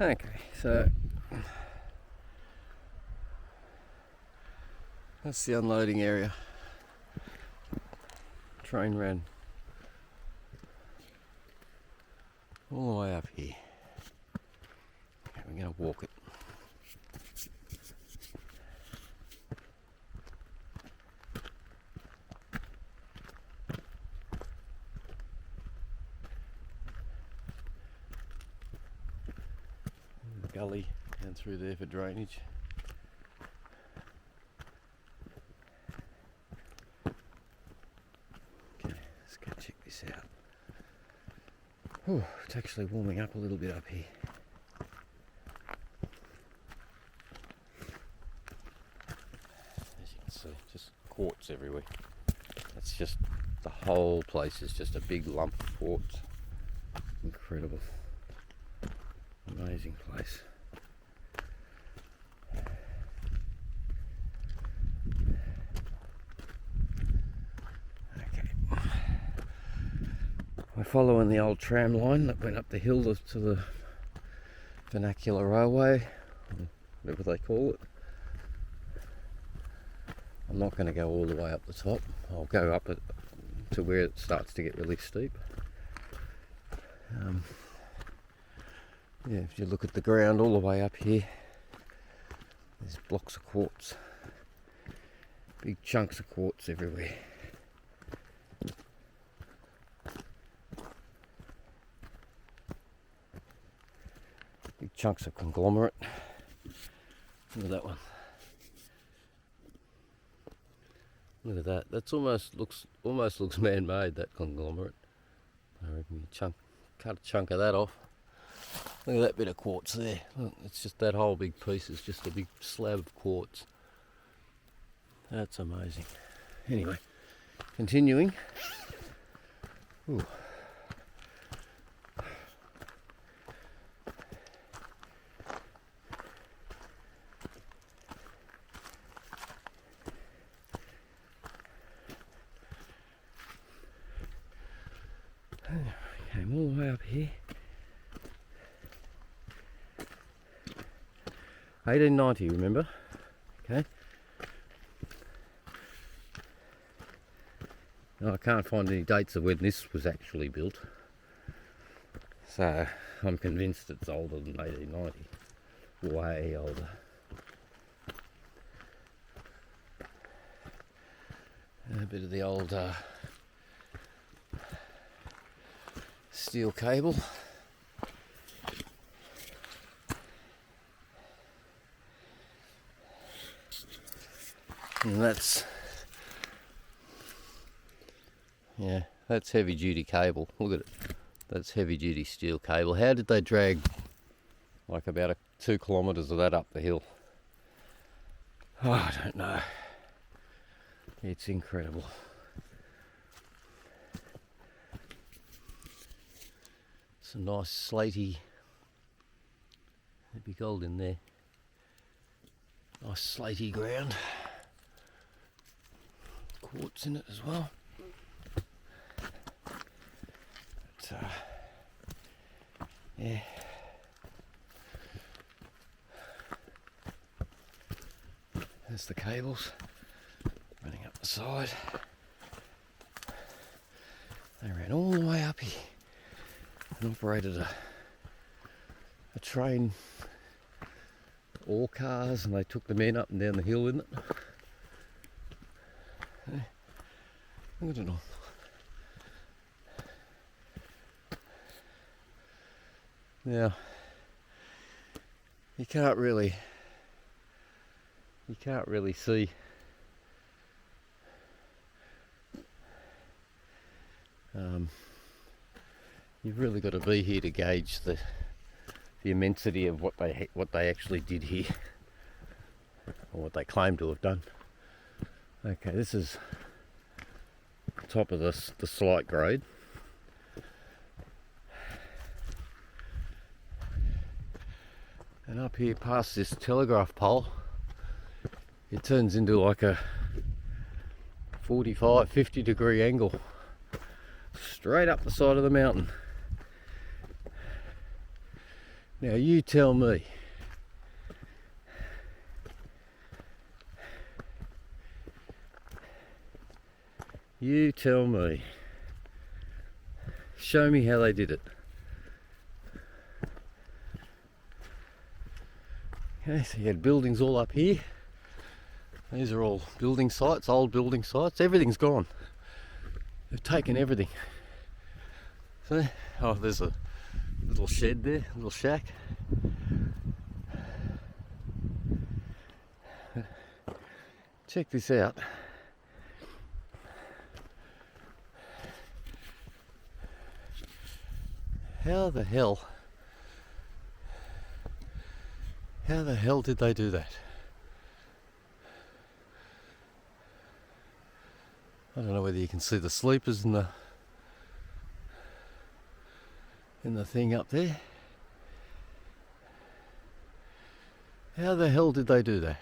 Okay, so that's the unloading area. Train ran all the way up here. Okay, we're going to walk it. Gully down through there for drainage. Okay, let's go check this out. Oh, it's actually warming up a little bit up here. As you can see, just quartz everywhere. That's just, the whole place is just a big lump of quartz. Incredible. Amazing place. Okay. We're following the old tram line that went up the hill to the vernacular railway, or whatever they call it. I'm not going to go all the way up the top. I'll go up it to where it starts to get really steep. Yeah, if you look at the ground all the way up here, there's blocks of quartz, big chunks of quartz everywhere. Big chunks of conglomerate. Look at that one. Look at that. That's almost looks man-made, that conglomerate. I reckon you cut a chunk of that off. Look at that bit of quartz there. Look, it's just that whole big piece is just a big slab of quartz. That's amazing. Anyway, continuing. Ooh. Came all the way up here. 1890, remember? Okay. Now, I can't find any dates of when this was actually built, so I'm convinced it's older than 1890. Way older. A bit of the old steel cable. And that's heavy duty cable. Look at it. That's heavy duty steel cable. How did they drag like about 2 kilometres of that up the hill? Oh, I don't know. It's incredible. Some nice slaty, there'd be gold in there. Nice slaty ground. Quartz in it as well. But, yeah. There's the cables running up the side. They ran all the way up here and operated a train, all cars, and they took the men up and down the hill in it. Look at it all. Now, you can't really see you've really got to be here to gauge the immensity of what they actually did here, or what they claim to have done. Okay, this is top of the slight grade. And up here past this telegraph pole, it turns into like a 45-50 degree angle straight up the side of the mountain. Now you tell me. You tell me. Show me how they did it. Okay, so you had buildings all up here. These are all building sites, old building sites. Everything's gone. They've taken everything. So, oh, there's a little shed there, a little shack. Check this out. How the hell did they do that? I don't know whether you can see the sleepers in the thing up there. How the hell did they do that?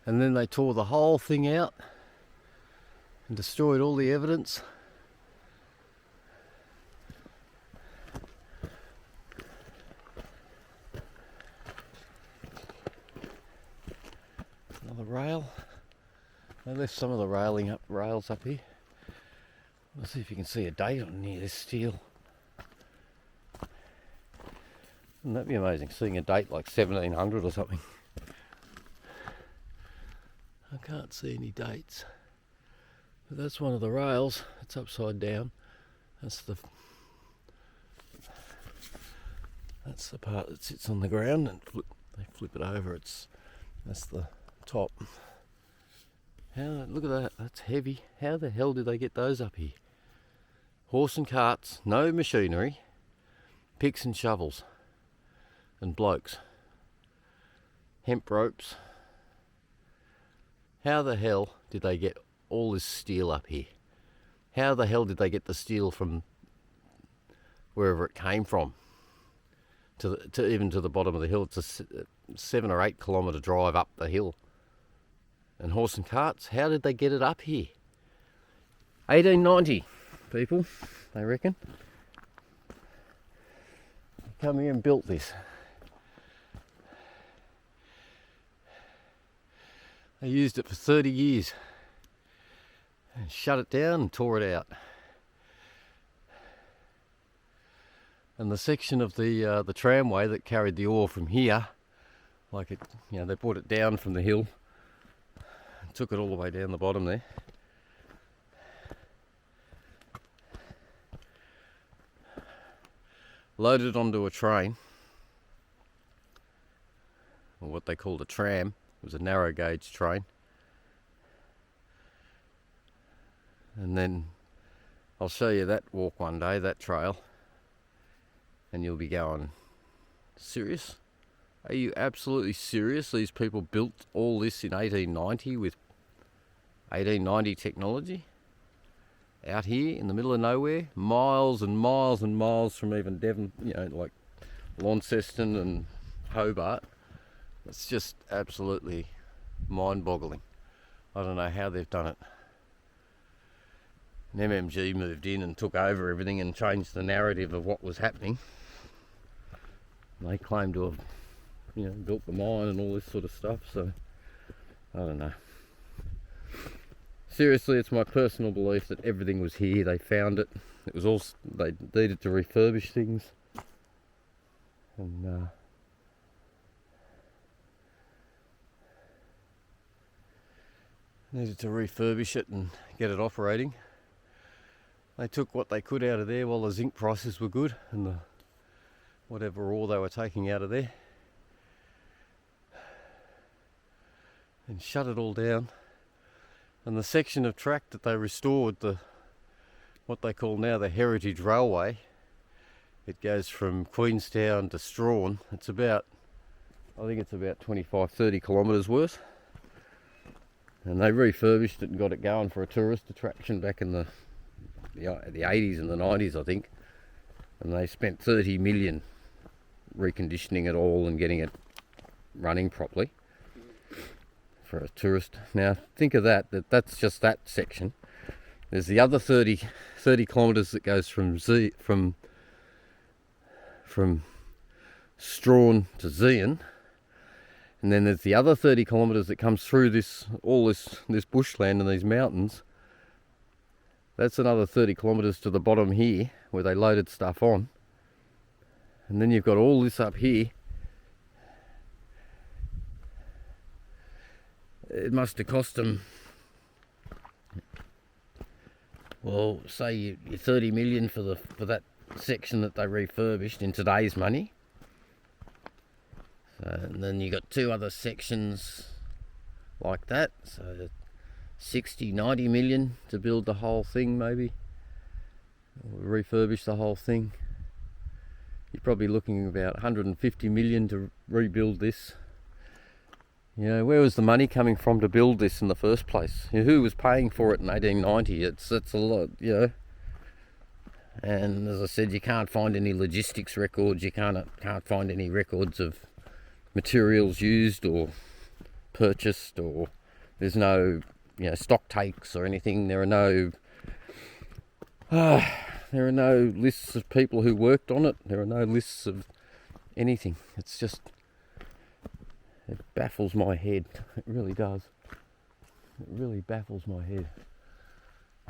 And then they tore the whole thing out and destroyed all the evidence. Another rail. They left some of the rails up here. Let's see if you can see a date on near this steel. Wouldn't that be amazing, seeing a date like 1700 or something? I can't see any dates. But that's one of the rails. It's upside down. That's the part that sits on the ground, and they flip it over. That's the top. Look at that. That's heavy. How the hell did they get those up here? Horse and carts, no machinery, picks and shovels, and blokes. Hemp ropes. How the hell did they get all this steel up here? How the hell did they get the steel from wherever it came from to even to the bottom of the hill? It's a 7 or 8 kilometre drive up the hill. And horse and carts, how did they get it up here? 1890, people, they reckon. They come here and built this. They used it for 30 years and shut it down and tore it out. And the section of the tramway that carried the ore from here, like it, they brought it down from the hill, took it all the way down the bottom there. Loaded it onto a train, or what they called a tram. It was a narrow gauge train. And then I'll show you that walk one day, that trail, and you'll be going, serious? Are you absolutely serious? These people built all this in 1890 with 1890 technology out here in the middle of nowhere, miles and miles and miles from even Devon, like Launceston and Hobart. It's just absolutely mind-boggling. I don't know how they've done it. And MMG moved in and took over everything and changed the narrative of what was happening. They claim to have built the mine and all this sort of stuff, so I don't know. Seriously, it's my personal belief that everything was here. They found it. It was all, they needed to refurbish things, and needed to refurbish it and get it operating. They took what they could out of there while the zinc prices were good and the whatever ore they were taking out of there, and shut it all down. And the section of track that they restored, what they call now the Heritage Railway, it goes from Queenstown to Strahan. It's about, I think it's about 25-30 kilometres worth. And they refurbished it and got it going for a tourist attraction back in the 80s and the 90s, I think. And they spent 30 million reconditioning it all and getting it running properly for a tourist. Now think of that's just that section. There's the other 30 kilometres that goes from Strawn to Zeehan, and then there's the other 30 kilometres that comes through this bushland and these mountains. That's another 30 kilometres to the bottom here where they loaded stuff on, and then you've got all this up here. It must have cost them, well, say you 30 million for that section that they refurbished in today's money. And then you got two other sections like that, so 60, 90 million to build the whole thing, maybe, or refurbish the whole thing. You're probably looking about 150 million to rebuild this. You know, where was the money coming from to build this in the first place? You know, who was paying for it in 1890? It's a lot, you know. And as I said, you can't find any logistics records. You can't find any records of materials used or purchased, or there's no, you know, stock takes or anything. There are no lists of people who worked on it. There are no lists of anything. It's just, it baffles my head. It really does. It really baffles my head.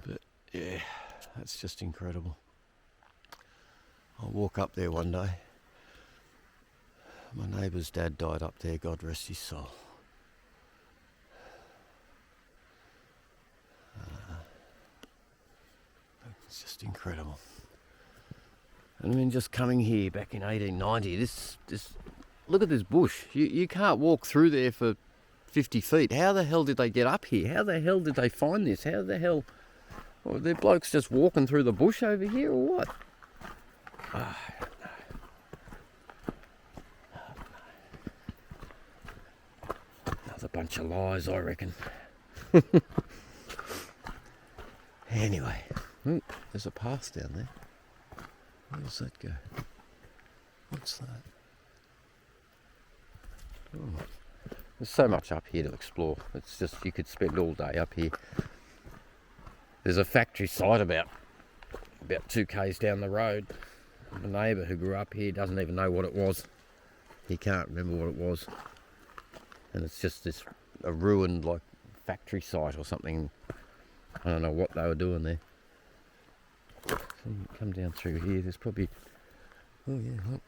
But yeah, that's just incredible. I'll walk up there one day. My neighbour's dad died up there, God rest his soul. It's just incredible. And I mean, just coming here back in 1890, this look at this bush. You can't walk through there for 50 feet. How the hell did they get up here? How the hell did they find this? How the hell... Well, they're blokes just walking through the bush over here or what? I don't know. Another bunch of lies, I reckon. Anyway, there's a path down there. Where does that go? What's that? Oh, there's so much up here to explore. It's just, you could spend all day up here. There's a factory site about 2 k's down the road. My neighbour who grew up here doesn't even know what it was. He can't remember what it was. And it's just a ruined, like, factory site or something. I don't know what they were doing there. So you come down through here, there's probably... Oh yeah, look.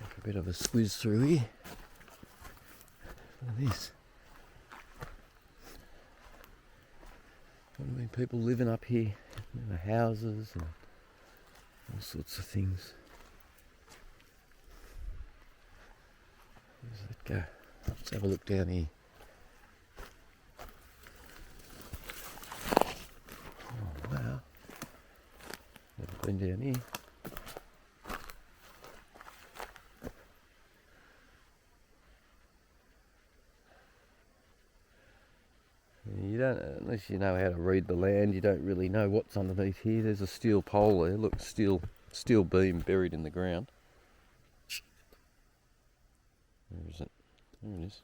A bit of a squiz through here. Look at this. I mean, people living up here in the houses and all sorts of things. Where does that go? Let's have a look down here. Oh wow. Never been down here. You don't, unless you know how to read the land, you don't really know what's underneath here. There's a steel pole there. Look, steel beam buried in the ground. Where is it? There it is.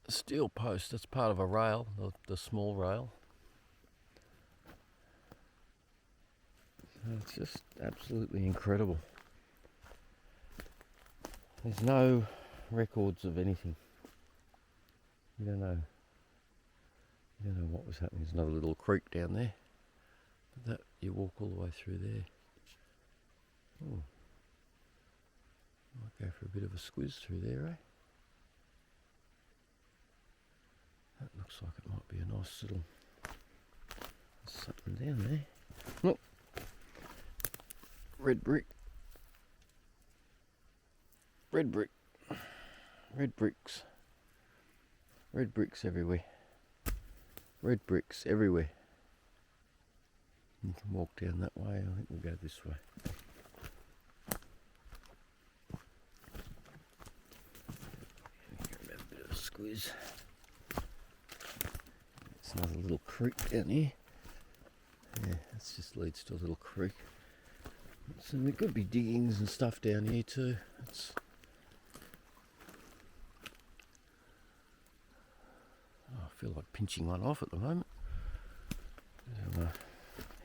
A steel post. That's part of a rail, the small rail. It's just absolutely incredible. There's no records of anything. You don't know what was happening. There's another little creek down there. But that, you walk all the way through there. Oh, might go for a bit of a squiz through there, eh? That looks like it might be a nice little something down there. Look, red brick, red brick, red bricks. Red bricks everywhere. Red bricks everywhere. You can walk down that way. I think we'll go this way. Grab a bit of a squeeze. It's another little creek down here. Yeah, that just leads to a little creek. So there could be diggings and stuff down here too. I feel like pinching one off at the moment. So,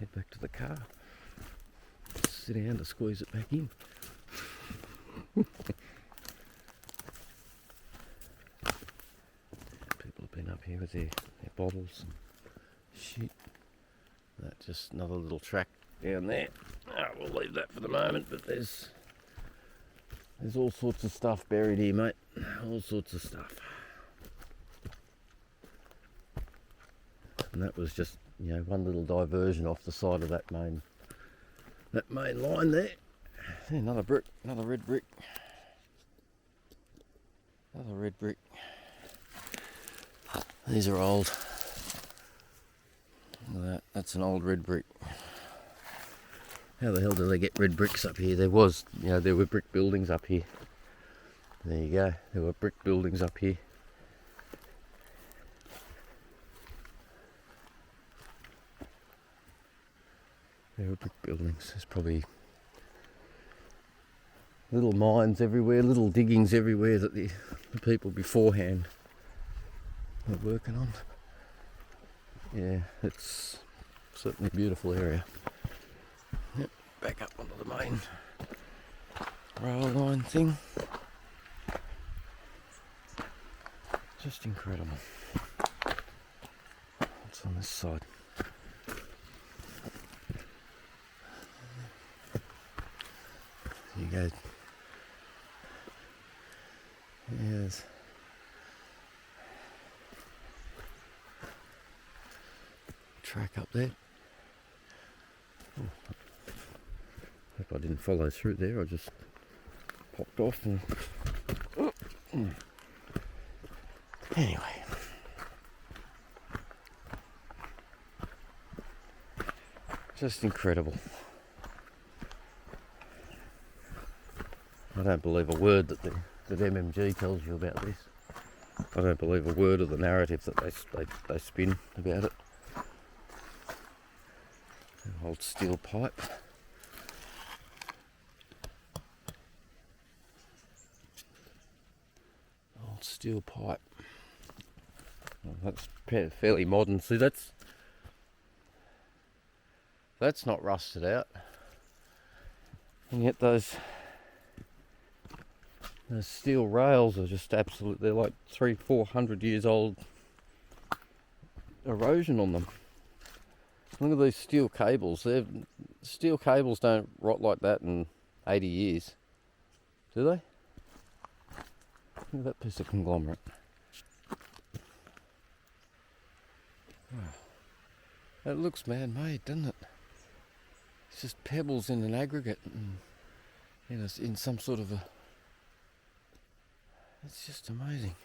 head back to the car. It's sit down to squeeze it back in. People have been up here with their bottles and shit. That's just another little track down there. We'll leave that for the moment, but there's all sorts of stuff buried here, mate. All sorts of stuff. And that was just, one little diversion off the side of that main line there. See, another brick, another red brick. Another red brick. These are old. Look at that, that's an old red brick. How the hell do they get red bricks up here? There were brick buildings up here. There you go, there were brick buildings up here. There were brick buildings. There's probably little mines everywhere, little diggings everywhere that the people beforehand were working on. Yeah, it's certainly a beautiful area. Yep, back up onto the main rail line thing. Just incredible. What's on this side? There you go. Yes. Track up there. Hope I didn't follow through there. I just popped off and anyway. Just incredible. I don't believe a word that MMG tells you about this. I don't believe a word of the narrative that they spin about it. An old steel pipe. Old steel pipe. Well, that's fairly modern. See, that's not rusted out. And yet those steel rails are just absolute. They're like 300-400 years old erosion on them. Look at these steel cables. Steel cables don't rot like that in 80 years, do they? Look at that piece of conglomerate. Wow. That looks man-made, doesn't it? It's just pebbles in an aggregate and in some sort of a... It's just amazing.